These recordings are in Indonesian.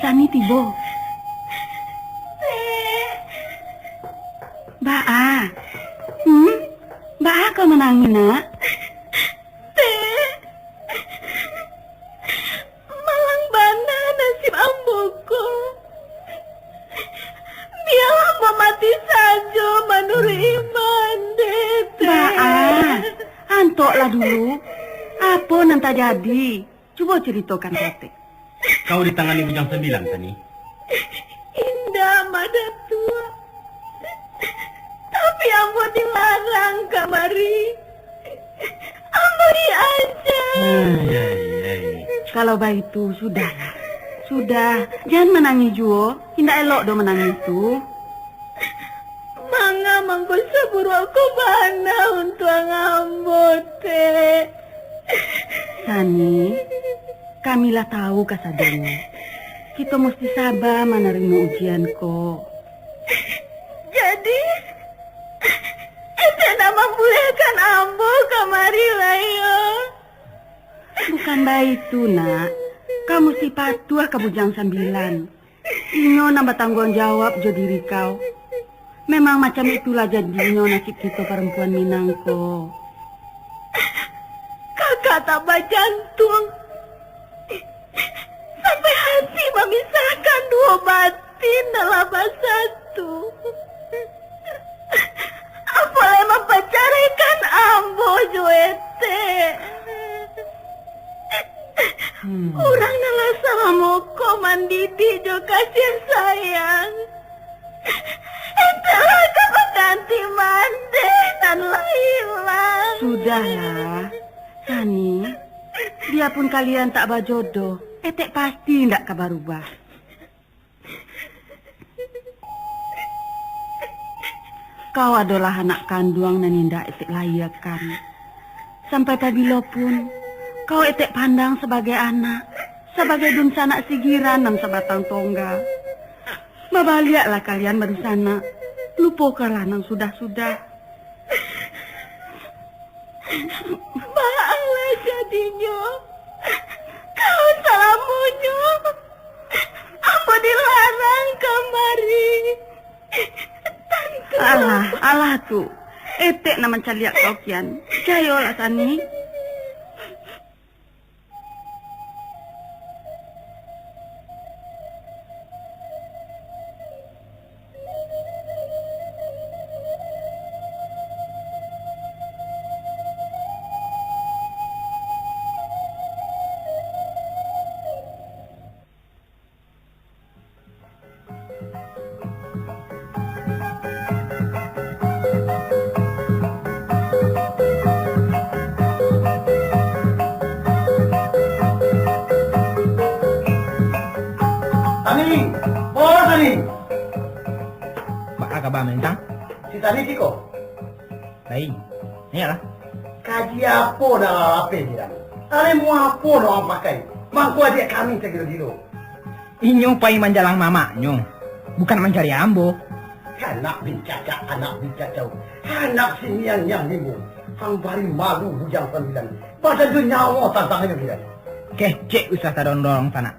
Sani tibo. Baa. Baa kau menangis nak? Malang bana nasib amboku. Biarlah aku mati saja menurut iman, Tete. Baa, antoklah dulu. Apa yang tak jadi? Coba ceritakan Tete. Kau ditangani bujang 9, Tani. Indah mada tua. Tapi ambo dilarang kamari. Ambo diajar. Kalau baik itu sudahlah. Sudah, jangan menangis Juo. Tidak elok do menangis itu. Mangga mangko saburu aku bana untuk ambo, Teh. Sani, kamilah tahu kasadanya. Kita mesti sabar menerima ujian kok. Jadi, Ete nak membolehkan ambo kamari lah ya. Bukan baik itu nak. Kamu mesti patuh ke bujang 9. Inyo nambah tanggung jawab jo diri kau. Memang macam itulah jadinya nasib kita perempuan Minang kok. Kakak tambah jantung. Sampai hati memisahkan dua batin dalam satu. Apalagi mempercarikan ambo Joete. Kurang nalah sama moko mandidi jo kasih sayang. Itulah kepenganti mande dan hilang. Sudahlah, Sani. Biarpun kalian tak berjodoh, Etek pasti tidak kabar ubah. Kau adalah anak kandung dan indah Etek layakan. Sampai tabilo pun, kau Etek pandang sebagai anak, sebagai dun sanak sigiran dan sebatang tongga. Babaliaklah kalian baru sana, lupakanlah nang sudah-sudah. Maaflah jadinya. Kau salamunyo. Apa dilarang kamari? Tentu. Alah tu. Etek nama caliak kau kian. Cayolah Sani. Tani! Oh, Tani! Baka ka ba, Mentang? Si Tani Tiko. Baik. Iyalah. Kaji apa dah apa dia? Ada mau apa orang pakai? Mangku adik kami segera dulu. Inyo pay manjalang mama nyo. Bukan mencari ambo. Anak bincacak, anak sini yang limu. Hang bari malu bujang 9. Pada tu nyawa tantangannya dia. Kecek usah dorong sana.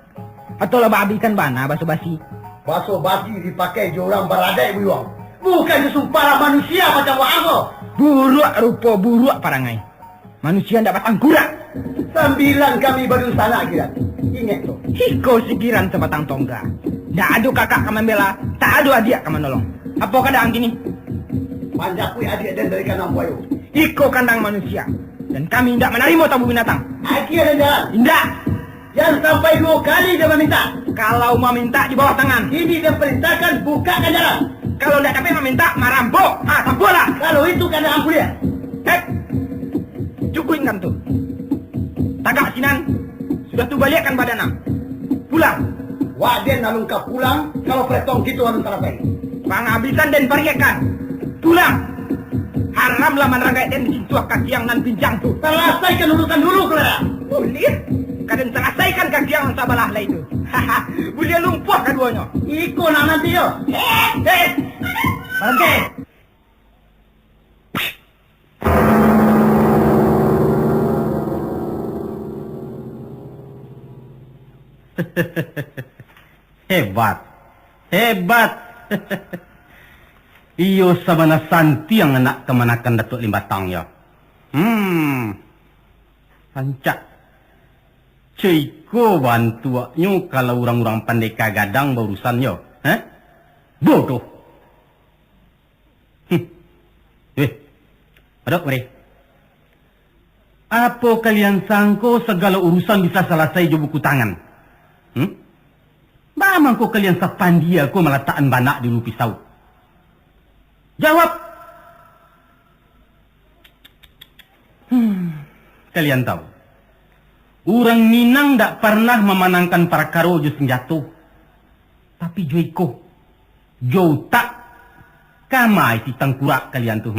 Atau lah babikan bana basa-basi. Baso basi dipakai orang beradai buang. Bukan sumpah manusia macam wahang. Buruk rupa buruk parangai. Manusia ndak batang kurak. 9 kami baru sana kira. Ingat tu. Hiko sikiran sebatang tongga. Ndak ada kakak kaman bela, tak ada adik kaman nolong. Apa kadang gini? Manjakui adik dan dari kanang buayu. Hiko kandang manusia. Dan kami ndak menerima tamu binatang. Aki ada jalan. Ndak. Yang sampai 2 kali dia meminta. Kalau mau minta di bawah tangan. Ini dia perintahkan bukakan jalan. Kalau ndak dapat meminta marampok. Tampuklah. Kalau itu karena aku dia. Cukuin kan tuh. Tagak Sinan sudah tu balikkan badanam. Pulang. Waden nalung ka pulang kalau pretong gitu anu tarapai. Panghabisan dan pariakan. Pulang. Haramlah menerangkai dan disitua kakiang nan pinjang tu. Selesaikan urusan dulu, Clara. Boleh. Kadang selesaikan kakiang sabalah lah itu. Boleh lumpuh keduanya. Iko nak nanti yo. Oke. Hebat. Hebat. Iyo sabana santi yang anak kemanakan Datuk Limbatang ya. Pancak. Ciko bantuannya kalau orang-orang pandai kagadang berurusannya. Bodoh. Adok mari. Apa kalian sangko segala urusan bisa selesai di buku tangan? Bagaimana kau kalian sepandia kau meletakkan banak di lupi pisau? Jawab. Kalian tahu, orang Minang tak pernah memenangkan perkara jo senjata. Tapi Joiko, Jo tak kamai si tengkurak kalian tuh,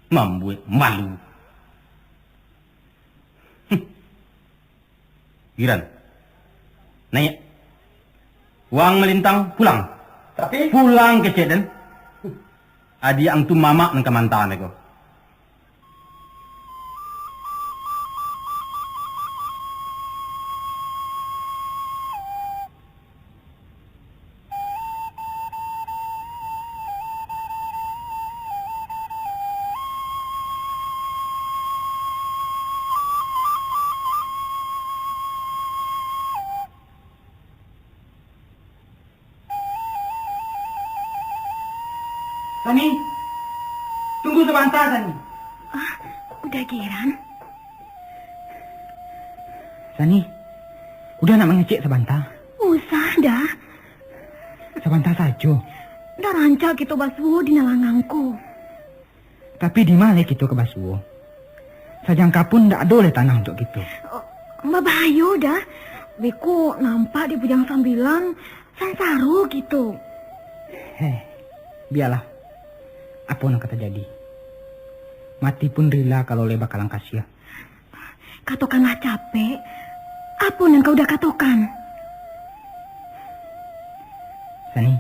membuat malu. Giran, naik. Uang melintang, pulang. Tapi Pulang ke Ceden. Adi antum mama nang kemantaan aku. Sani, tunggu sebentar Sani. Udah Giran? Sani, udah nak mengecek sebentar. Usah dah. Sebentar saja. Dah rancak kita basuh di nalangangku. Tapi di mana kita ke Basuo? Sajangka pun tak ada oleh tanah untuk kita. Mbak Bahayu dah. Beku nampak di bujang sambilan sansaru gitu. Biarlah. Apa yang kata jadi? Mati pun rela kalau le bakalan kasih. Katokanlah capek. Apa yang kau dah katokan? Sani,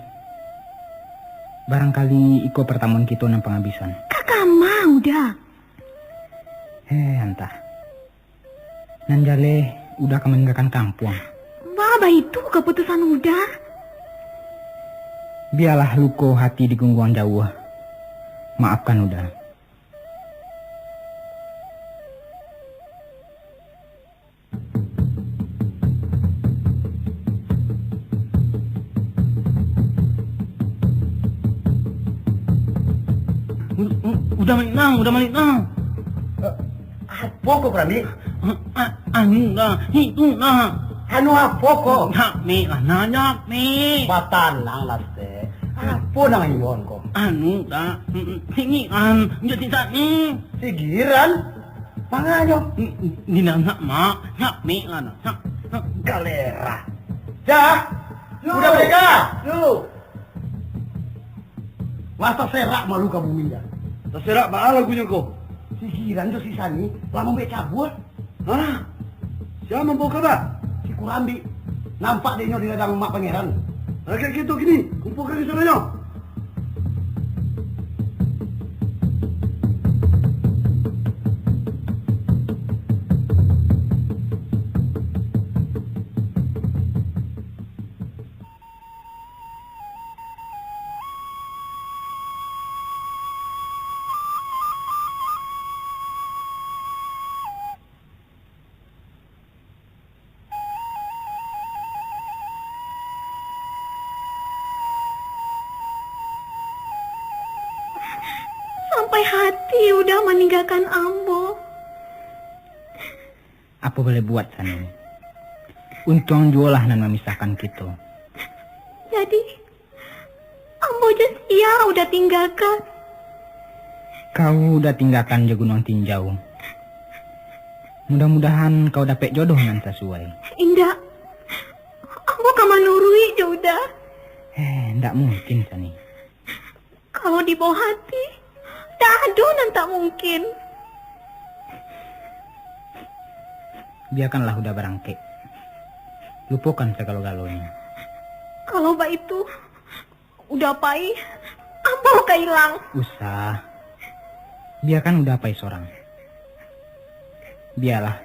barangkali iko pertemuan kita nang penghabisan. Kakak mau dah. Entah. Nanjale udah meninggalkan kampung. Baba itu keputusan udah. Biarlah luko hati di gungguan jauh. Maafkan udah. Udah balik nang. apa kok Prami? Anu dah, itu dah. Anu apa kok? Nak mi lah, nanya mi. Batanang lah teh. Apa nang iwan kok? Anu dah, ini jadi tak ni. Sigiran? Manganyo? Ni nak mak, nak mi lah nak. Galera. Ya, udah mereka. Yuk. Masa serak malu kamu minda. Terserak mahal lagunya kau. Sigiran tu si Sani, lama mbak cabut. Hah? Siapa membawa kabar? Si Kurambi. Nampak dia di ladang mak pangeran. Kayak gitu gini, kumpulkan di sana. Sampai hati udah meninggalkan Ambo. Apa boleh buat Sani? Untung jualah nan memisahkan kita. Jadi Ambo sia udah tinggalkan. Kau udah tinggalkan je gunung tinjau. Mudah-mudahan kau dapat jodoh yang sesuai. Indah, Ambo kaman nurui udah. Ndak mungkin Sani. Kalau di bawah hati, tak ada nan tak mungkin. Biarkanlah udah berangkek. Lupakan segala-galanya. Kalau mbak itu udah pai, Ambo kehilang. Usah. Biarkan udah pai seorang. Biarlah.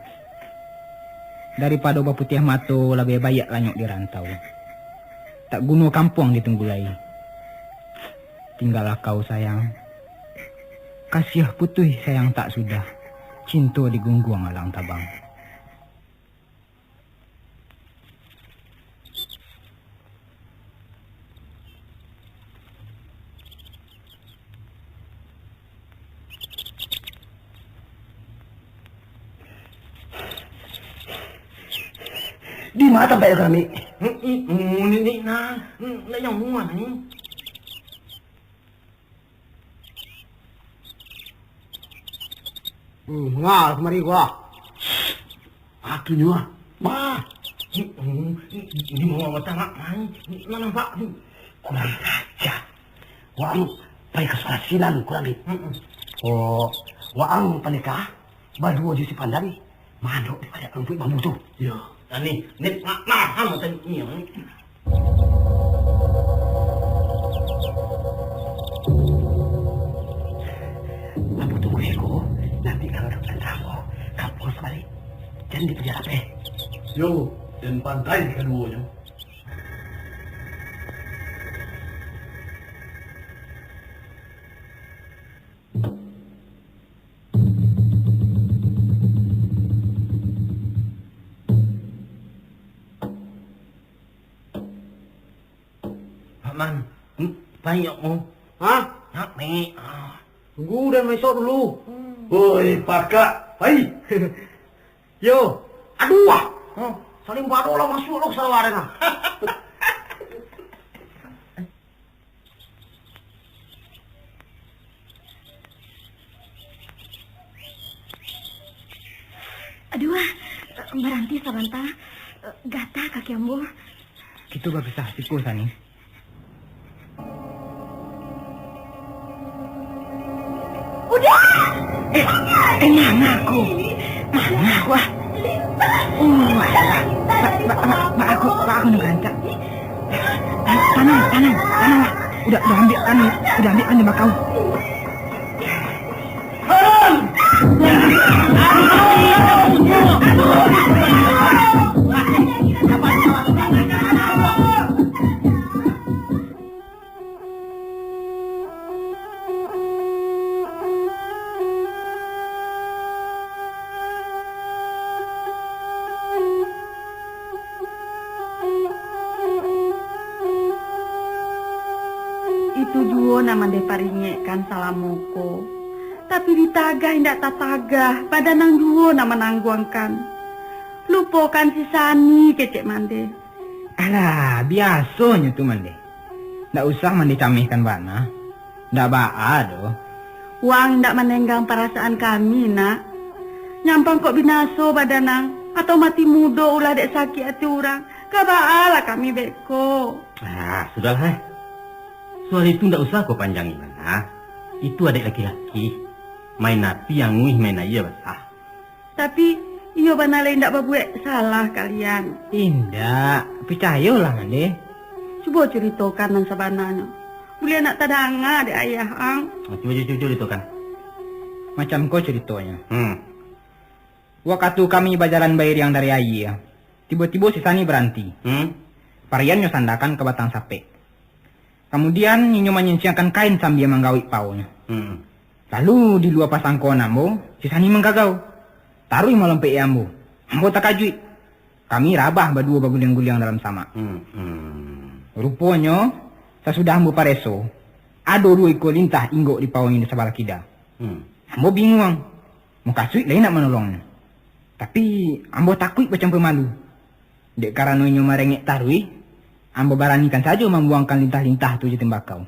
Daripada obat putih mato lebih banyak lanyok di rantau. Tak guna kampung ditunggulai. Tinggallah kau sayang. Kasih putih sayang tak sudah. Cinta digungguang alang tabang. Di mana tempat kami? Ini na yang muat ni. Ngal kemari gua. Aku nyua. Ma. Ini mau apa tak mai? Nak nampak ni. Kurang aja. Wang pai kesuasinan kurang ni. Oh, wang panikah. Badu aja si pandang. Mandok daripada rumput bambu tu. Ya. Ni nak hang macam ni. Bambu tunggu siku. Nanti kalau dapat kamu, kamu harus balik. Jangan di penjara pe. Yo, dan pantai keduanya. Man, banyak mo. Hah? Nak ni. Tunggu dan besok dulu. Woi, pakak. Hai. Yo. Aduh. Saling baru lah masuk lo sawaran. Aduh, berhenti sebentar. Gata kaki ambo. Kita berpisah siku sani. Udah! Mana aku? Mana aku? Alah. Mak aku nak gancak. Tanam. Udah ambil kan bakau. Itu juo nama de paringek salamoko. Tapi ditagah indak tatagah, pada nang juo nama nangguangkan. Lupakan si Sani kecek mande. Alah, biasanya tu mande. Ndak usah mandi camihkan bana. Ndak baa doh. Wang indak menenggang perasaan kami nak. Nyampang kok binaso badanang atau mati muda ulah dek sakit hati orang. Kabaalah kami beko. Sudahlah. Soal itu ndak usah kau panjangin. Itu adik laki-laki. Main api yang nguih main aja basah. Tapi iyo banale indak berbuat salah kalian. Indak, percayalah mande. Coba ceritakan nang sabananya. Boleh nak tadanga dek ayah ang. Coba itu kan. Macam kau ceritanya. Waktu kami berjalan bayar yang dari ayah. Tiba-tiba si Sani berhenti. Parian sandakan ke batang sape. Kemudian Ninyo menyiapkan kain sambil menggawik paunya. Lalu di luar pasang kona ambo, si Sani menggagau. Taruh malam pe ambo. Ambo tak kajui. Kami rabah berdua berguling-guling dalam sama. Rupanya, sesudah ambo pareso, ada dua ekor lintah inggok di pawang ini sebelah kida. Ambo bingung. Mau kasui lain nak menolongnya. Tapi ambo takut macam pemalu. Dek karena Ninyo merengek tarui, ambo beranikan saja membuangkan lintah-lintah tu je tembakau.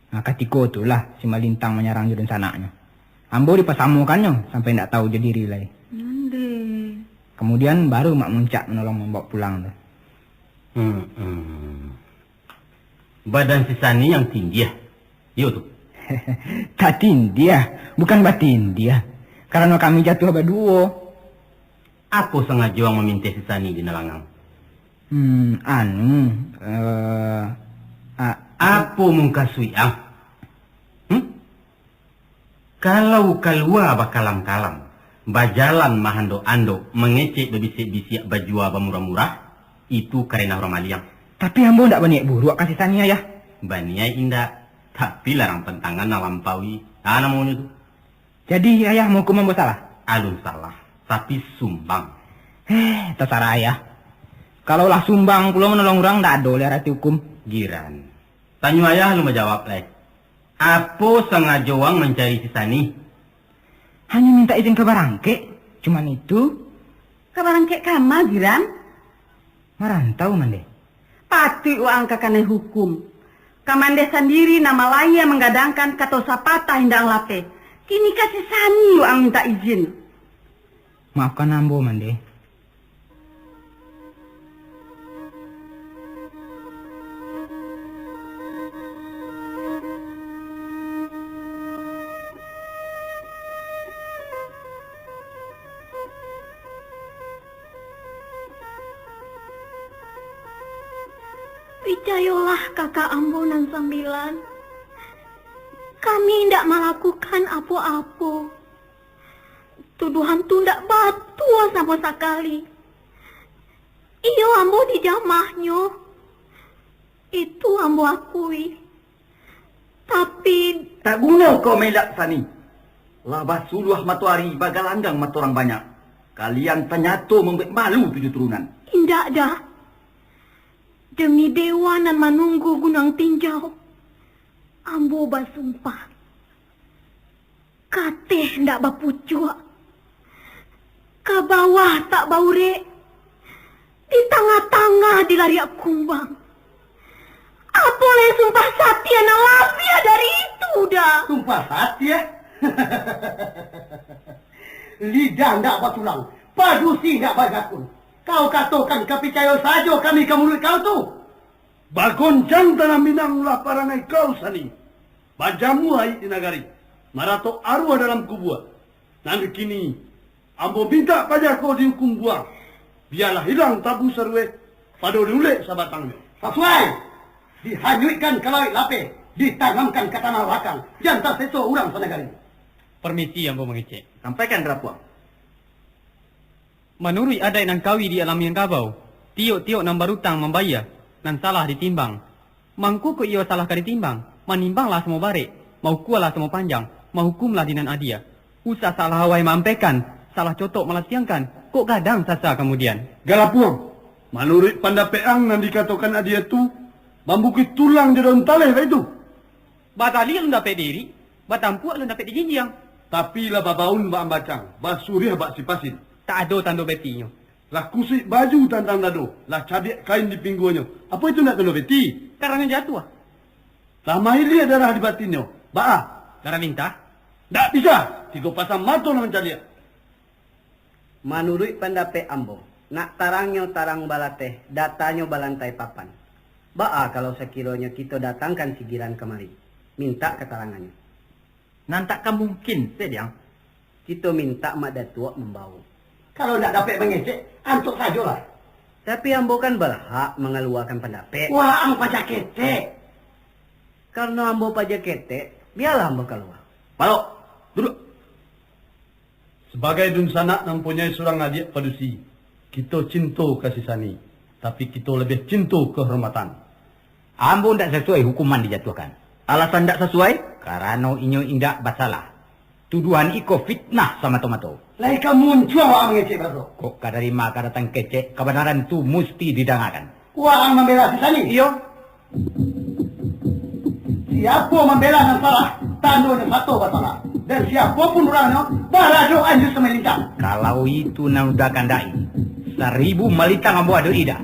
Nah, ketika itulah si Malintang menyerang jurun sanaknya. Ambo dipasamukannya sampai tidak tahu jadi diri lagi. Kemudian baru mak muncak menolong membawa pulang tu. Badan si Sani yang tinggi ya? Yo tu. Tak tinggi ya, bukan batin dia. Karena kami jatuh berdua. Aku sengaja meminta si Sani di Nelangang. Apa mungkasui ang? Kalau keluar bakalam-kalam, bajalan mahando-ando, mengecek bebisik-bisik bajua bamurah-murah, itu karena orang maliang. Tapi ambo ndak banyak buruk kasih Sani ayah. Baniai indah, tapi larang pentangan nalampaui. Namanya tu. Jadi ayah mau hukum ambo salah? Alun salah, tapi sumbang. Terserah ayah. Kalaulah sumbang pulau menolong orang ndak ada oleh arti hukum. Giran. Tanya ayah lu menjawab leh. Apa sengaja wang mencari si Sani? Hanya minta izin ke Barangke. Cuman itu. Kabarang kek kama, Giran? Marantau mande. Pati uang kakane hukum. Kamande sendiri nama laya menggadangkan kato sapata hindang lape. Kini kasih Sani uang minta izin. Maafkan ambo mande. Percayalah kakak Ambo nan 9. Kami tidak melakukan apa-apa. Tuduhan tu tidak batul sama sekali. Iyo Ambo dijamahnya. Itu Ambo akui. Tapi Tak guna kau melak Sani. Labah suluh matuari bagalanggang maturang banyak. Kalian ternyata membuat malu 7 turunan. indak dah. Demi dewa nan menunggu gunung tinjau. Ambo basumpah. Kateh ndak bapucuk. Ke bawah tak baure. Di tengah-tengah dilariak kumbang. Apa yang sumpah satya na labia dari itu dah. Sumpah hati ya. Lidah ndak batulang. Padusi ndak bagakun. Kau katakan kepercaya saja kami ke mulut kau tu. Bagoncang tanah Minang lah parangai kau Sani. Bajamu hai di nagari. Marato arwah dalam kubua. Nanti kini, ambo minta pajak kau dihukum buang. Biarlah hilang tabu serwe pada dulek sabatangnya. Sesuai. Dihanyutkan ke laut lape. Ditanamkan ke tanah belakang. Jangan sesuai orang senegari. Permisi ambo mengecek. Sampaikan drapuang. Menurut adat nan kawi di alam yang kabau, tiok-tiok nan barutang membayar, nan salah ditimbang. Mangku ko iyo salah ka ditimbang, manimbanglah semua barek, mau kualah semua panjang, mau hukumlah dinan adia. Usah salah hawai mampekan, salah cotok melatiangkan, kok gadang sasa kemudian. Galapuang, menurut pandapeang nan dikatakan adia tu, membukit tulang di daun taleh itu. Batali lu dapat diri, batampu lu dapat dijinjiang. Tapi lah babaun bak ambacang, basuriah bak sipasin. Tak ada tanda betinya. Lah kusik baju tantang dado, lah cadik kain di pinggulnya. Apa itu nak tanda beti? Karangan jatuh. Lah mahili darah di batinnya. Baah. Darah minta. Tak bisa. 3 pasang mata nak mencari. Menurut pendapat ambo, nak tarangnya tarang balateh, datanya balantai papan. Baa kalau sekiranya kita datangkan sigiran kemari, minta keterangannya. Nantak mungkin, sediang. Kita minta mak datuk membawa. Kalau tidak dapat mengecek, antuk sajalah. Tapi ambo kan berhak mengeluarkan pendapat. Wah, ambo pajak ketek. Karena ambo pajak ketek, biarlah ambo keluar. Palok, duduk. Sebagai dunsana yang mempunyai seorang adik padusi, kita cinta kasih Sani. Tapi kita lebih cinta kehormatan. Ambo ndak sesuai hukuman dijatuhkan. Alasan ndak sesuai? Karena inyo indak bersalah. Tuduhan iko fitnah sama tomato. Lai kamu muncul orang mengecek bro. Kok kadari maka datang kecek, kebenaran tu mesti didangakan. Orang membela si Sani. Iyo. Siapa membela yang salah, tanduk yang satu bersalah. Dan siapapun orangnya, barado anjur semelintang. Kalau itu naudakan dai, 1000 melintang ambo ada ida.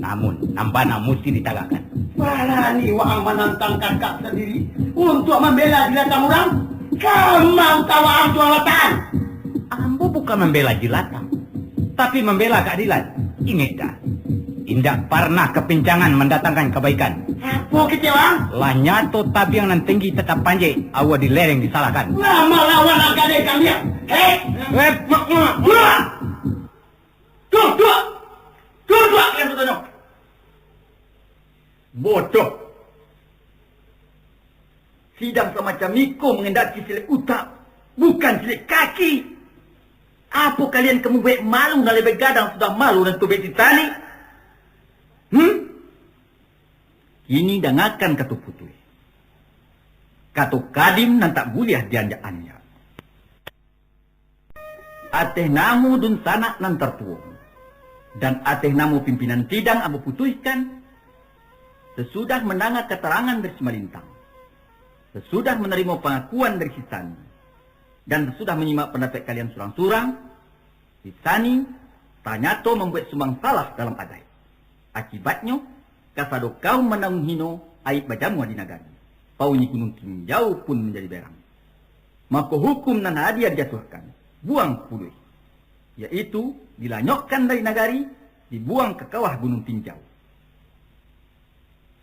Namun, nambana mesti ditagakan. Berani orang menantang kakak sendiri untuk membela binatang orang. Kamang tawang tualatan. Ambo bukan membela jelata, tapi membela keadilan. Ingat dah, indak pernah kepincangan mendatangkan kebaikan. Apa kecewa? Lah nyato tabiang nan tinggi tetap panjai, awa di lereng disalahkan. Lama lawan agak kalian. Hei, dua. Dua yang bertanya. Bodoh. Sidang semacam Niko mengendaki silik utak, bukan silik kaki. Apa kalian kamu baik malu dan lebih gadang sudah malu dan tubek ditani? Ini dangakan katu putui. Katu kadim nan tak buliah dianjaannya. Ateh namu dun sanak nan tertuong. Dan ateh namu pimpinan tidang abu putuskan. Sesudah mendengar keterangan dari Simalintang. Sesudah menerima pengakuan dari Sisani. Dan sesudah menyimak pendapat kalian surang-surang. Sisani Tanyato membuat sumbang salah dalam adat. Akibatnya, kasado kau menanggung hino aib bajamu di negara. Paunyi gunung tinjau pun menjadi berang. Maka hukum nan hadiah dijatuhkan. Buang puluh. Yaitu dilanyokkan dari nagari, dibuang ke kawah gunung tinjau.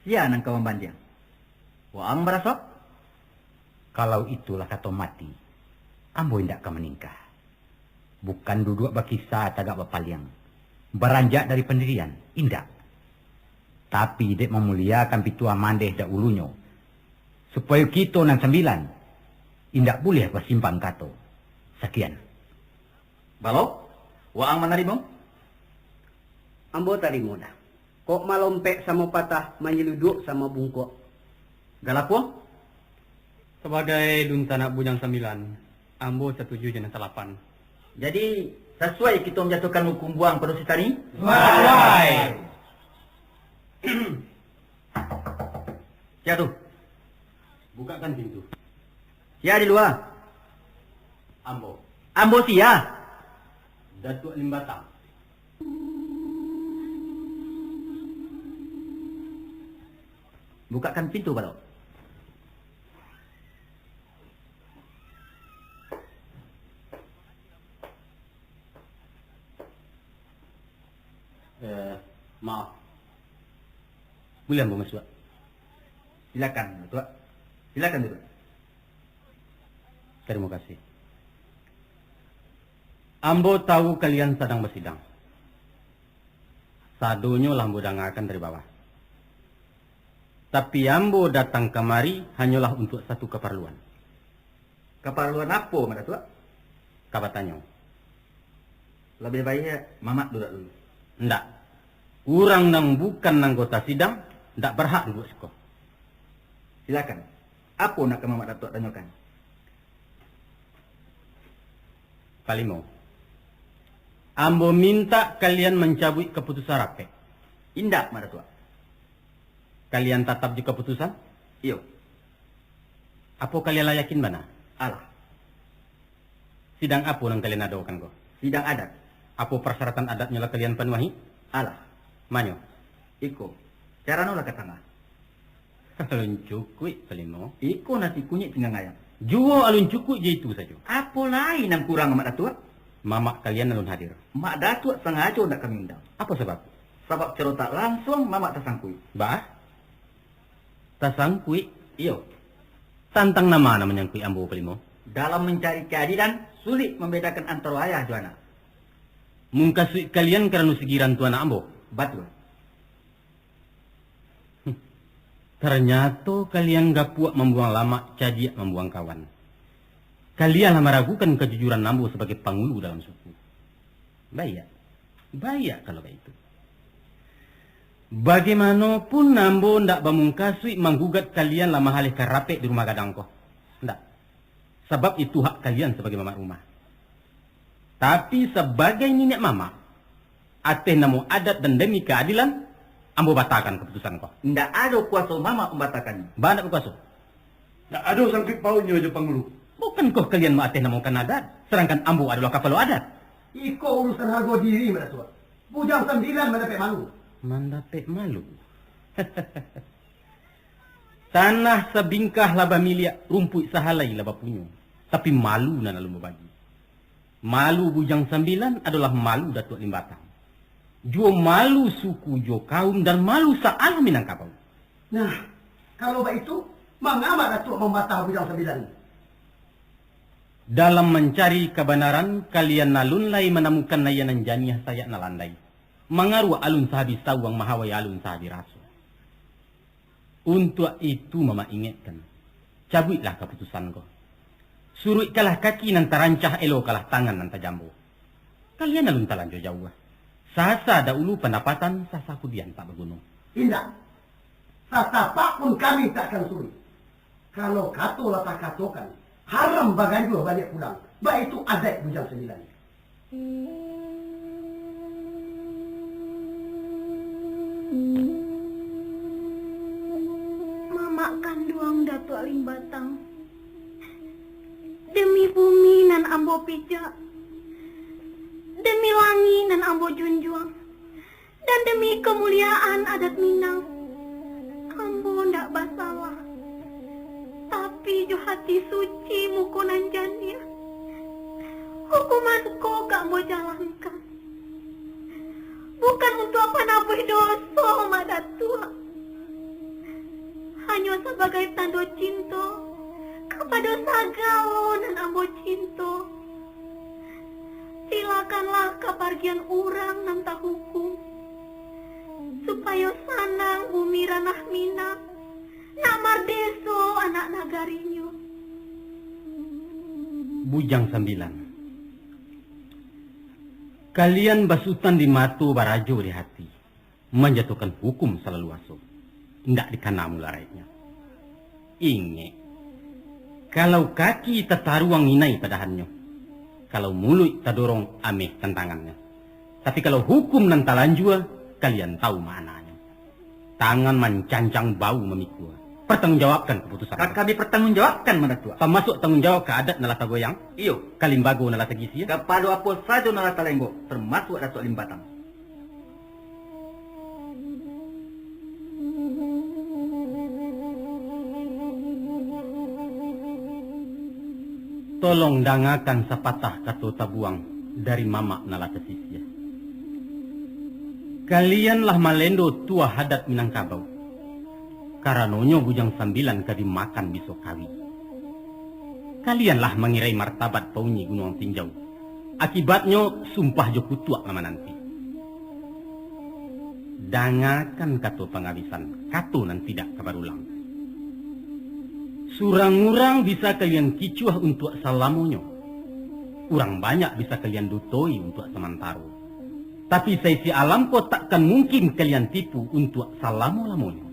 Sia nang kawan bandiang. Waang merasok? Kalau itulah kata mati, ambo indak ka meningkah. Bukan duduk bakisah tagak bapaliang. Beranjak dari pendirian, indak. Tapi dek memuliakan pitua mandeh dak ulunya. Supaya kita nan 9, indak boleh bersimpang kato. Sekian. Balok? Waang menerima? Ambo tadi muda. Kok malompek sama patah, menyeluduk sama bungkuk. Galakwa? Sebagai dunsana bujang 9, ambo setuju jeneng 8. Jadi, sesuai kita menjatuhkan hukum buang pada Sisani? Sesuai. Sia tuh. Bukakan pintu. Sia di luar. Ambo. Ambo sia. Datuk Limbatang. Bukakan pintu, Balok. Maaf. Boleh ambo masuk. Silakan, Datuk. Silakan, Datuk. Terima kasih. Ambo tahu kalian sedang bersidang. Sadonyo lambo dangakan dari bawah. Tapi ambo datang kemari hanyalah untuk satu keperluan. Keperluan apa, Datuk? Kabatanyo. Lebih baiknya Mamak duduk dulu. Ndak. Kurang nang bukan anggota sidang, ndak berhak duduk sekolah. Silakan. Apa nak ke Mamak Datuk tanyakan? Kalimo. Ambo minta kalian mencabut keputusan rapat. Indak, Mak Datuk. Kalian tetap di keputusan? Iyo. Apa kalian layakin mana? Alah. Sidang apa yang kalian adakan kok? Sidang adat. Apa persyaratan adatnya lah kalian penuhi? Alah. Manyo? Iko. Cara nolak ke tengah. Alun cukui, Kalimo. Iko nasi kunyit tinggal ngayang. Juo alun cukui je itu saja. Apa lain yang kurang, Mak Datuk? Mamak kalian alun hadir. Mak Datuk sengaja nak kami undang. Apa sebab? Sebab cerotak langsung Mamak tersangkui. Bah? Tasangkui? Iyo. Tantang nama menyangkui ambo Kalimo. Dalam mencari keadilan, sulit membedakan antara ayah dan anak. Mungkasui kalian kerana segiran tuan ambo. Betul. Ternyata kalian gak puak membuang lama, cajiak membuang kawan. Kalian meragukan kejujuran ambo sebagai pangulu dalam suku. Baik. Baik kalau begitu. Bagaimanapun ambo ndak bamungkasui menggugat kalian lama halih karapek di rumah gadang kok. Ndak. Sebab itu hak kalian sebagai mamak rumah. Tapi sebagai nenek mama, ateh namo adat dan demi keadilan, ambo batalkan keputusan kau. Ndak ada kuasa Mamak membatalkannya. Banyak kuasa. Tak ada sangkut pautnya aja pangulu. Bukan kau kalian mau ateh namokan adat, sedangkan ambo adalah kapalo adat. Iko urusan harga diri, Mak Datuk. Bujang 9 mendapat malu. Mandapek malu. Tanah sebingkah laba miliak, rumput sahalai laba punyo. Tapi malu na lalu membagi. Malu bujang 9 adalah malu Datuk Limbatang. Jo malu suku jo kaum dan malu saal Minangkabau. Nah, kalau begitu, mengapa Datuk membatal bujang 9? Dalam mencari kebenaran, kalian nalun lai menemukan nayanan janiah saya nalandai. Mengaruh alun sahabi sawang mahawai alun sahabi rasu. Untuk itu mama ingatkan, cabutlah keputusan kau. Suruhkalah kaki nan terancah elo kalah tangan nan tajambu. Kalian alun talanjo jauh. Sasa dahulu pendapatan, sasa kudian tak bergunung. Indah. satapak pun kami tak akan suri. Kalau kato lah tak katokan, haram bagai dua balik pulang. Baik itu adat Bujang 9. Mamakan duang Datuk Aling Batang. Demi bumi nan ambo pijak. Demi wangi nan ambo junjuang. Dan demi kemuliaan adat Minang. Ambo ndak basalah. Tapi jo hati suci mukonan jania. Hukumanku gak mau jalankan. Bukan untuk apa nabuh dosa Madatua. Hanya sebagai tanda cinta kepada sagao dan ambo cinta. Silakanlah kepergian orang nan tak hukum. Supaya sanang bumi ranah Minang. Nak mardeso anak nagarinyo. Bujang 9. Kalian basutan di matu barajo di hati, menjatuhkan hukum selalu aso, tidak dikanamu laraitnya. Inge, kalau kaki tataruang inai padahannya, kalau mulut tadorong ameh tantangannya. Tapi kalau hukum nan talanjua, kalian tahu mananya. Tangan mencancang bau memikua. Pertanggungjawabkan keputusan. Kami pertanggungjawabkan Madatua. Termasuk tanggung jawab ke adat nalata goyang. Iyo, Kalimbago nalata gisi ya. kepada apa saja nalata lenggo, termasuk Datuk Aling Batang. Tolong dangakan sepatah kata tabuang dari mama nalata sisia. Kalianlah malendo tua hadat Minangkabau. Karanonyo Bujang 9 kadi makan biso kawi. Kalianlah mengirai martabat paunyi Gunung Tinjau. Akibatnya sumpah jo kutuak lama nanti. Dangakan kato pengawisan, kato nan tidak kabarulang. Surang-urang bisa kalian kicuah untuk salamonyo. Urang banyak bisa kalian dutoi untuk sementara. Tapi saisi alam ko takkan mungkin kalian tipu untuk salamo-lamonyo.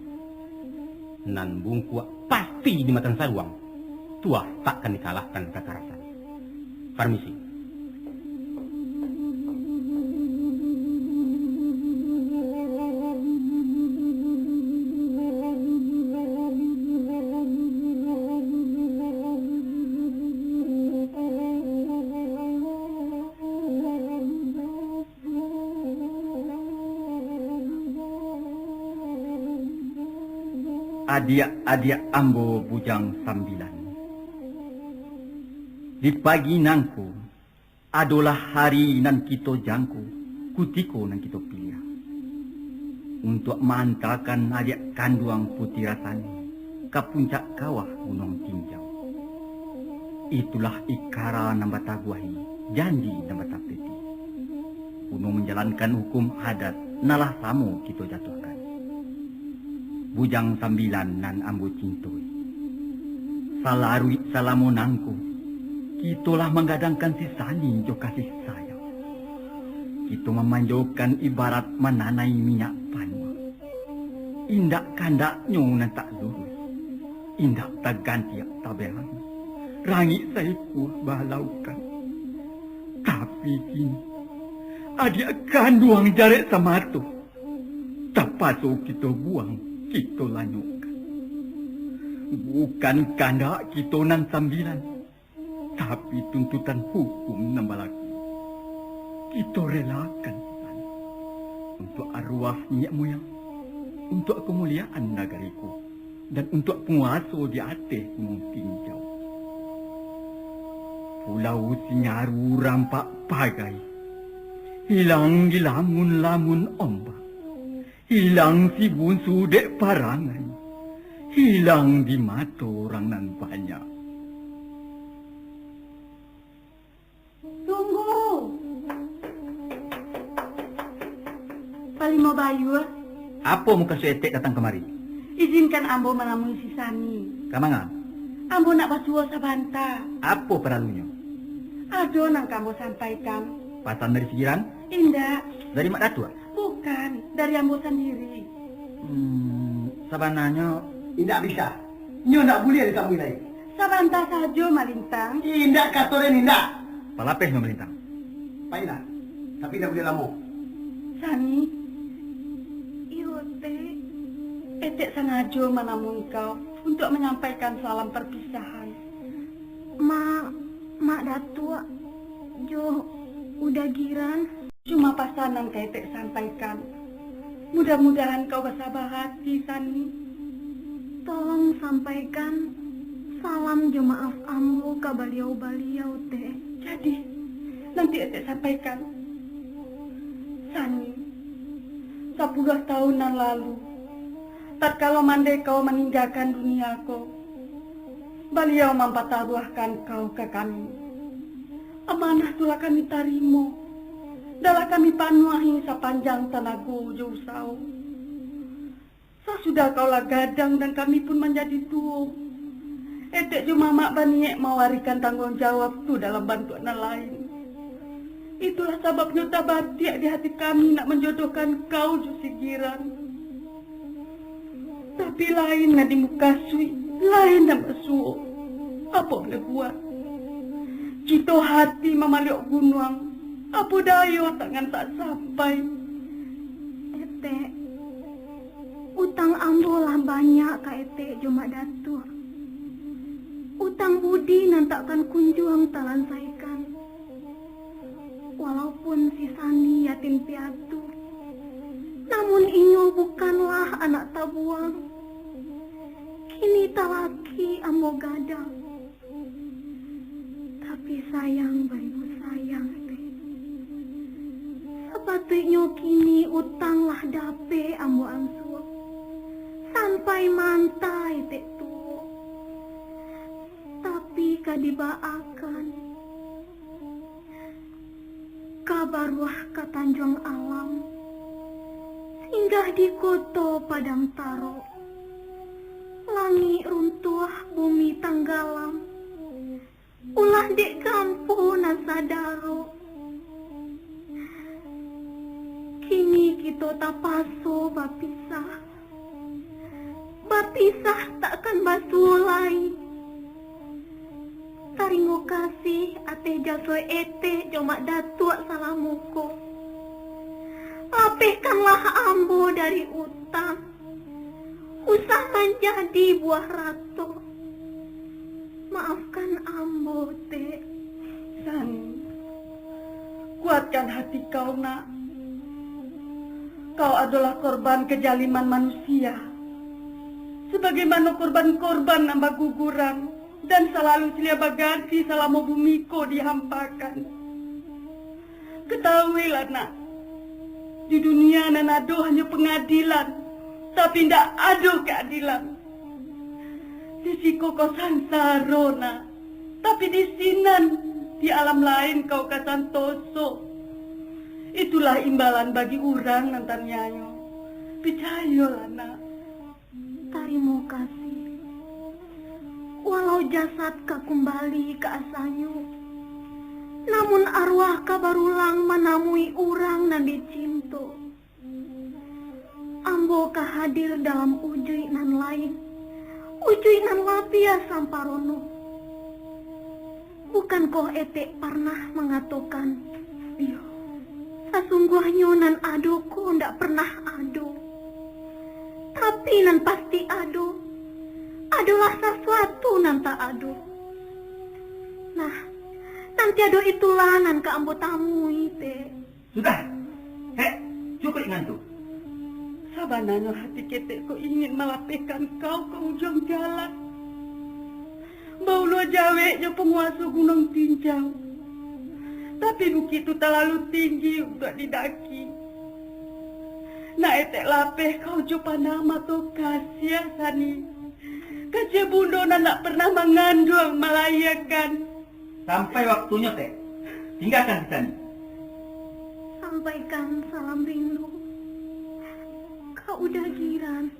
Nan bungkua pasti di matan saruang. Tua takkan dikalahkan kekerasan. Permisi. Adik-adik ambo Bujang 9. Di pagi nangku adalah hari nan kita jangku, kutiko nan kita pilih. Untuk mengantarkan adik kanduang putih rasani ke puncak kawah Gunung Tinjau. Itulah ikara nambata guahi, janji nambata peti. Gunung menjalankan hukum adat nalah samo kita jatuhkan. Bujang 9 nan ambo cintoi. Salarui salamonangku, kitolah menggadangkan sisani jo kasih sayang. Kito memanjaukan ibarat menanai minyak panwa. Indak kandaknya nan tak lurus. Indak tak ganti tak berang. Rangi saya kuah balaukan. Tapi kini, adik kanduang jarak sama tu. Tak patut kita buang. Kita lanyukan. Bukan kandak kita nan 9, tapi tuntutan hukum nambalaku. Kita relakan untuk arwah niat moyang, untuk kemuliaan negariku, dan untuk penguasa di atas Gunung Tinjau. Pulau Sinyaru rampak pagai, hilang di lamun-lamun ombak. Hilang si bunsu dek parangan. Hilang di mata orang nan banyak. Tunggu. Palimo Bayu, Apa muka suetek datang kemari? Izinkan ambo melamui si Sani. Kamanga? Ambo nak basuo sabanta. Apa peralunya? Ado nang kambo sampaikan. Pasan dari Sigiran? Indah, Dari Mak Datua? bukan dari ambo sendiri. Sebenarnya tidak bisa. Nyo tidak boleh dikamu lagi. Sabanta saja Malintang. Tidak katoren tidak. Palapis Melintang. Paina. Tapi tidak boleh lama. Sani, iyo teh, etek sengaja menemui kau untuk menyampaikan salam perpisahan. Mak datua, Jo udah giran. Cuma pasanan kau etek sampaikan. Mudah-mudahan kau bersabar hati, Sani. Tolong sampaikan salam jo maaf ambo ke baliau-baliau teh. Jadi, nanti etek sampaikan. Sani, 10 tahunan lalu, tatkala mandai kau meninggalkan dunia kau, beliau mempataruhkan kau ke kami. Amanah telah kami tarimo, dalam kami panuahi sepanjang tenaga usau. Sesudah kaulah gadang dan kami pun menjadi tua. Etek cuma mak baniek mewarikan tanggung jawab tu dalam bantuan lain. Itulah sebabnya tabatiak di hati kami nak menjodohkan kau Jusigiran. Tapi lain nak dimukasui, lain nak bersuo. Apa boleh buat? Kita hati memaliuk gunung, apa daya tangan tak sampai. Etek, utang ambo lah banyak ka etek cuma datua. Utang budi nantakkan kunjung talan saikan. Walaupun si Sani yatim piatu, namun inyo bukanlah anak tabuang. Kini talaki ambo gadang. Tapi sayang bayu sayang teh. Sepatutnya kini utanglah dape ambo ansuh. Sampai mantai teh tuh. Tapi kadibaakan. Kabarwah ke Tanjung Alam, singgah di kota Padang Taro, langit runtuh bumi tanggalam, ulah dek kampo nasadaro. Kini kita tapaso bapisah takkan basulai. Taringo kasih ate jaso ete jomak datuk salamuko. Lapehkanlah ambo dari utang. Usah menjadi buah rato. Maafkan ambo te. Sani, kuatkan hati kau nak. Kau adalah korban kejaliman manusia. Sebagaimana korban-korban nambah guguran. Dan selalu selia bagasi selama bumiko dihampakan. Ketahuilah nak, di dunia nan ada hanya pengadilan, tapi tidak ada keadilan. Di siku kau sansaro nak, tapi di sinan, di alam lain kau kasantoso. Itulah imbalan bagi orang nantannya. Percayalah nak. Terima kasih. Walau jasad ka kembali ke asalnya, namun arwah ka barulang menamui urang nan dicinto. Ambo ka hadir dalam ujuy nan lain, ujuy nan lapia samparono. Bukan koh etek pernah mengatakan, iya, sesungguhnya nan ado ko ndak pernah ado. Tapi nan pasti ado. Adalah sesuatu nan tak ado. Nah, nanti ado itulah nan ka ambo tamui teh. Sudah. Cukup ngantuk. Sabananya hati ketek kau ingin melapihkan kau ke ujung jalan. Bau lu jaweknya penguasa Gunung Tinjau. Tapi bukit itu terlalu tinggi untuk didaki. Nak etek lapeh kau jumpa nama tu kasiah Sani. Kaca bundo nak pernah mengandung melayakan. Sampai waktunya teh. Tinggalkan di sana. Sampaikan salam rindu. Kau udah giran.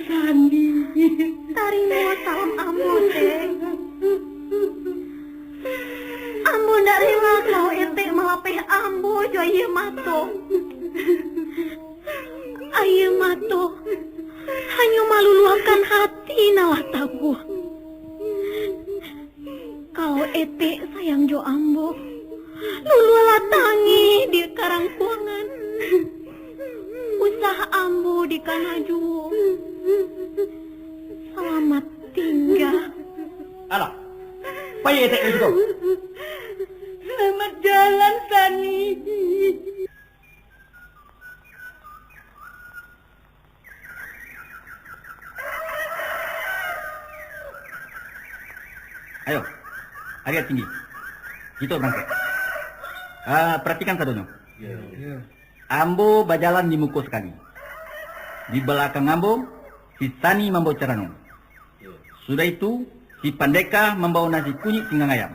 Sani. Tarimo salam ambo teh. Ambo ndak rela kau etek melapeh ambo jo aye mato. Aye mato. hanya maluluakan hati nalah tabuh. Kalau ete sayang jo ambo, lululah tangi di karang kuangan. Usah ambo di kanaju. Selamat tinggal. Alah, payah tak itu kau. Selamat jalan, Sani. Ayo, agak tinggi. Kita berangkat. Perhatikan sadonyo. Ambo berjalan di muko sekali. Di belakang Ambo, si Sani membawa Carano. Sudah itu, si Pandeka membawa nasi kunyit pinggang ayam.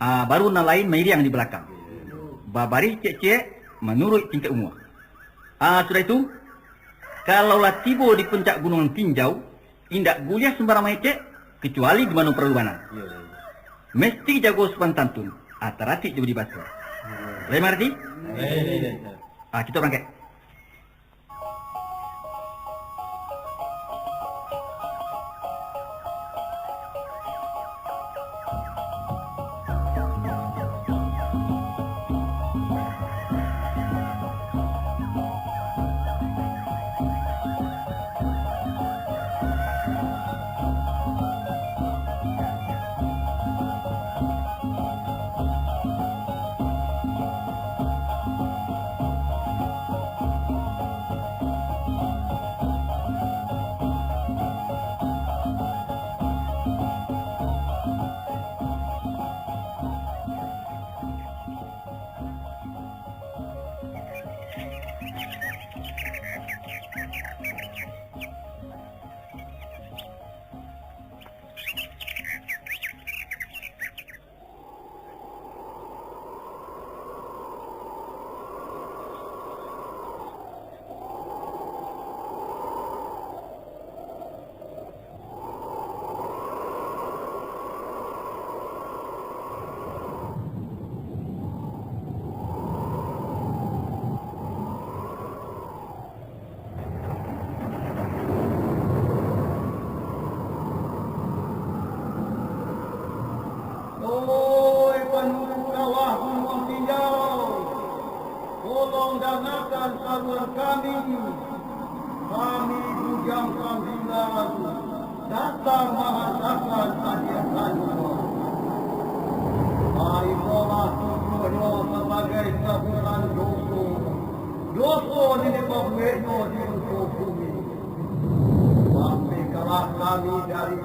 Baru yang lain Mairiang di belakang. Babari cek-cek menurut tingkat umur. Sudah itu, kalaulah tiba di puncak gunung tinjau, indak guliah sembarang cek, kecuali di mana perlu mana. Mesti jago sopan santun, terhati coba dibaca. Boleh mengerti? Kita berangkat. Tolong dengarkan seruan kami. Kami Bujang Sambilan datang menghantarkan hadiah kami. Marilah tujuannya sebagai saburan dosa. Dosa di depan mereka di muka bumi. Sampaikanlah kami dari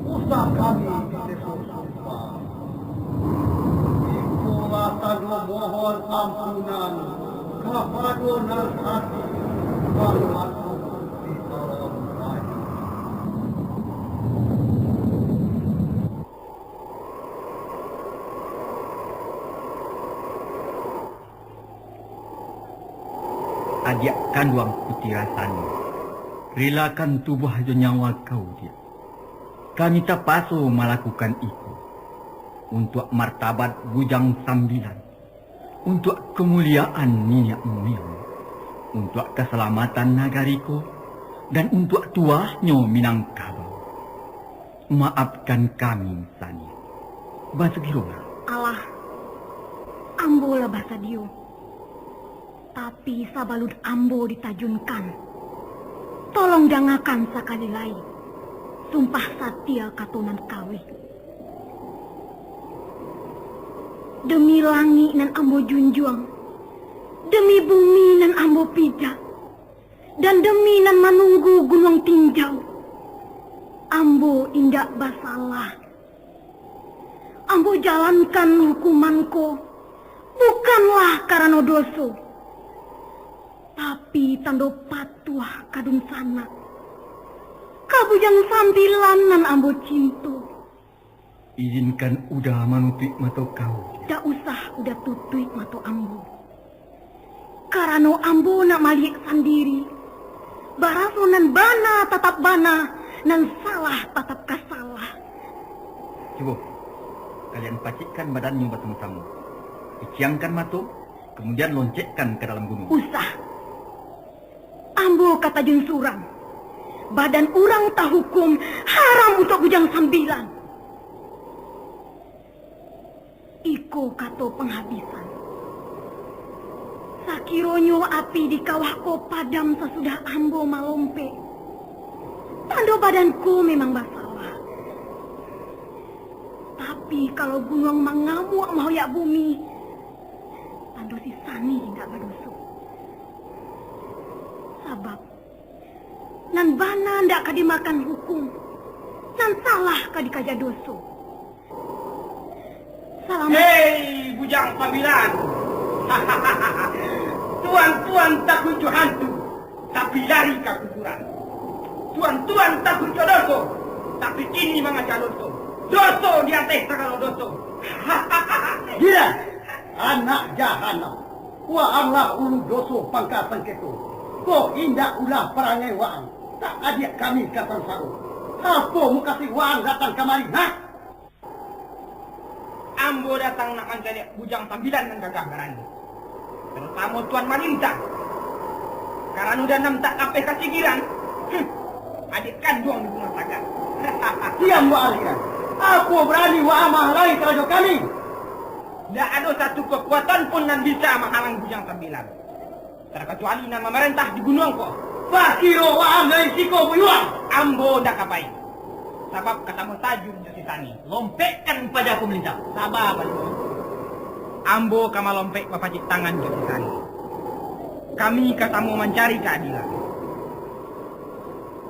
usah kami di desa sumpah. Itulah tanda mohon ampunan kepada Narhati almarhum ditolong saya. Ajak kanduang putih rasanya. Relakan tubuh nyawa kau dia. Kami tak pasu melakukan itu. Untuk martabat Bujang Sambilan. Untuk kemuliaan minyak moyang. Untuk keselamatan nagariku. Dan untuk tuahnya Minangkabau. Maafkan kami, Sani. Basugirola. Allah, ambo lah bahasa Dio. Tapi sabalud ambo ditajunkan. Tolong jangakan sekali lagi. Sumpah satia katunan kawi. Demi langit nan ambo junjuang. Demi bumi nan ambo pijak. Dan demi nan menunggu gunung tinjau. Ambo indak basalah. Ambo jalankan hukumanku. Bukanlah karena dosa. Tapi tando patuh kadung sana. Kabujang Sambilan nan ambo cintu. Izinkan udah menutup mata kau. Tak usah udah tutup mata ambo. Karena ambo nak malik sendiri. Baraso nan bana tetap bana. Nan salah tetap kasalah. Coba, kalian pacikkan badannya bertemu-temu. Iciangkan mata, kemudian loncekkan ke dalam gunung. Usah. Ambo Ambo kata Jun Surang, badan urang tak hukum haram untuk bujang sambilan. Iko kato penghabisan. Sakironyo api di kawah ko padam sesudah ambo malompe. Tando badanku memang bersalah. Tapi kalau gunung mengamuk mahoyak bumi, tando si Sani tidak berdosa. Sabab nan bana ndak kadimakan hukum, nan salah kadikaja dosa. Selamat. Hei, bujang sambilan. Tuan-tuan takut hantu, tapi lari ke kuburan. Tuan-tuan takut doso, tapi ini mengajar doso. Doso di atas segala doso. Gila, anak jahanam. Waanglah ulu doso pangkat sengketu. Kok indah ulah perangai waang. Tak adik kami katan saru. Apa mu kasih waang datang kemari, ha? Ambo datang nak mencari bujang sambilan dan gagah-garani. Terutama Tuan Malintang. Karena udah nam tak kapeh kasigiran. Adik kandung di rumah saga. Diam wa aliran. Aku berani wa menghalangi kerajaan kami. Tidak ada satu kekuatan pun yang bisa menghalang bujang sambilan. Terkecuali nama merentah di gunung kok. Fakiro wa amgai siko buyuang. Ambo dah kapai. Sebab katamu tajum si Sani. Lompekkan padaku melintang. Sabar Balio. Ambo kama lompek papacik tangan si Sani. Kami katamu mencari keadilan.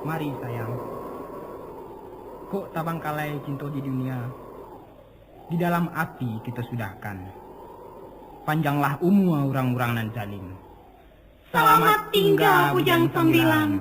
Mari sayang. Kok tabang kalai cinta di dunia. Di dalam api kita sudahkan. Panjanglah umur orang-orang nan zalim. Selamat tinggal bujang sambilan.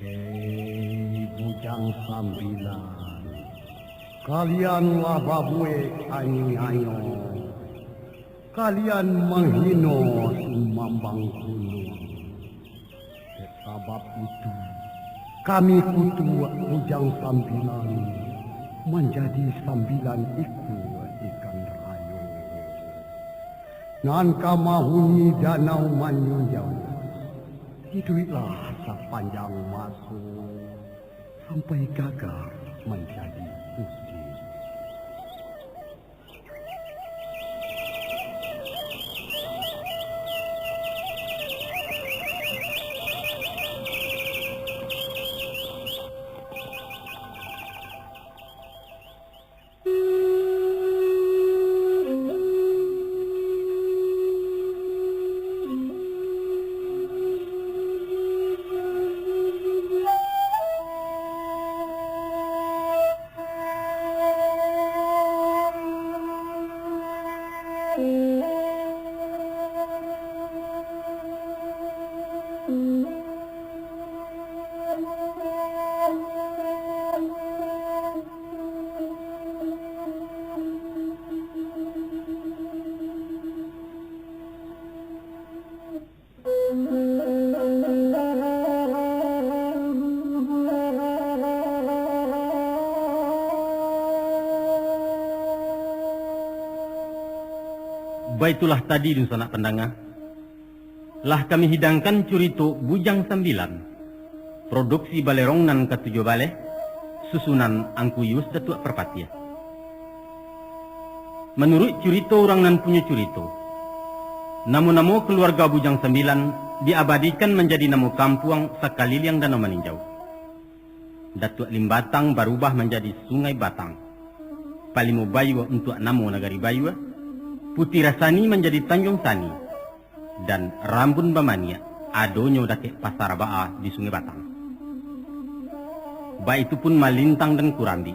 Hei bujang sambilan, kalianlah babue anyo-anyo. Kalian menghina Sumambang Gunung. Sebab itu, kami kutu bujang sambilan menjadi sambilan iku ikan rayu. Nan kamahuni danau manyunjau. Hiduplah sepanjang masuk sampai gagal menjadi putih. Baitulah tadi dun sanak pendanga. Lah kami hidangkan curito Bujang 9. Produksi Balerong nan ke-7 bale. Susunan Angkuyus Datuk Perpatia. Menurut curito orang nan punya curito, namo-namo keluarga Bujang 9 diabadikan menjadi namo kampung Sakaliliang Danau Maninjau. Datuk Limbatang berubah menjadi Sungai Batang. Palimo Bayua untuk namo Nagari Bayua. Putih Rasani menjadi Tanjung Sani. Dan Rambun Bamania adonyo dake Pasar Baa di Sungai Batang. Itu pun Malintang dan Kurambi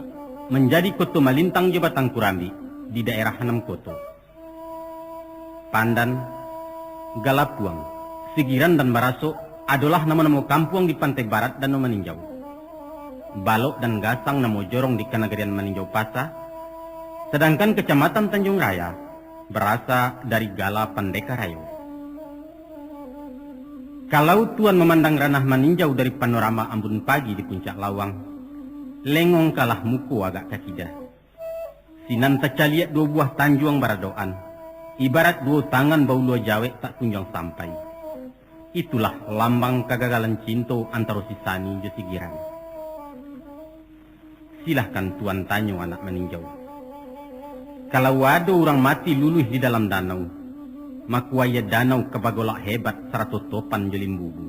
menjadi Koto Malintang Jabatan Kurambi di daerah Hanam Koto. Pandan, Galapuang, Sigiran dan Baraso adalah nama-nama kampung di pantai barat Danau Maninjau. Balok dan Gasang namo jorong di Kanagarian Maninjau Pasa. Sedangkan Kecamatan Tanjung Raya berasal dari Gala Pandeka Rayo. Kalau Tuan memandang ranah Maninjau dari panorama Ambon Pagi di puncak Lawang, lengong kalah muko agak kakida. Sinan tercaliat 2 buah tanjuang baradoan, ibarat 2 tangan bau lua jawe tak kunjung sampai. Itulah lambang kegagalan cinta antara si Sani dan si Giran. Silahkan Tuan tanyo anak Maninjau. Kalau ada orang mati luluh di dalam danau, makuaya danau kebagolak hebat 100 topan jelim bubu.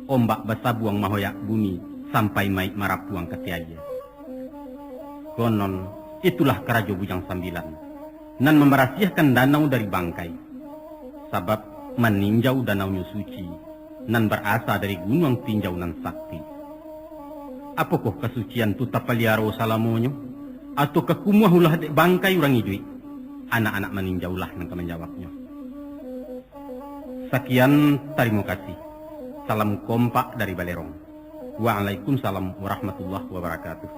Ombak basabuang mahoyak bumi sampai maik marapuang ketiaja. Konon, itulah Karajo Bujang 9. Nan memerahasiakan danau dari bangkai. Sabab meninjau danaunya suci, nan berasal dari gunung tinjau nan sakti. Apakah kesucian tu tapaliaro salamonyo? Atau kekumuahulah dek bangkai orang hidui? Anak-anak meninjaulah yang menjawabnya. Sekian, terima kasih. Salam kompak dari Balerong. Waalaikumsalam warahmatullahi wabarakatuh.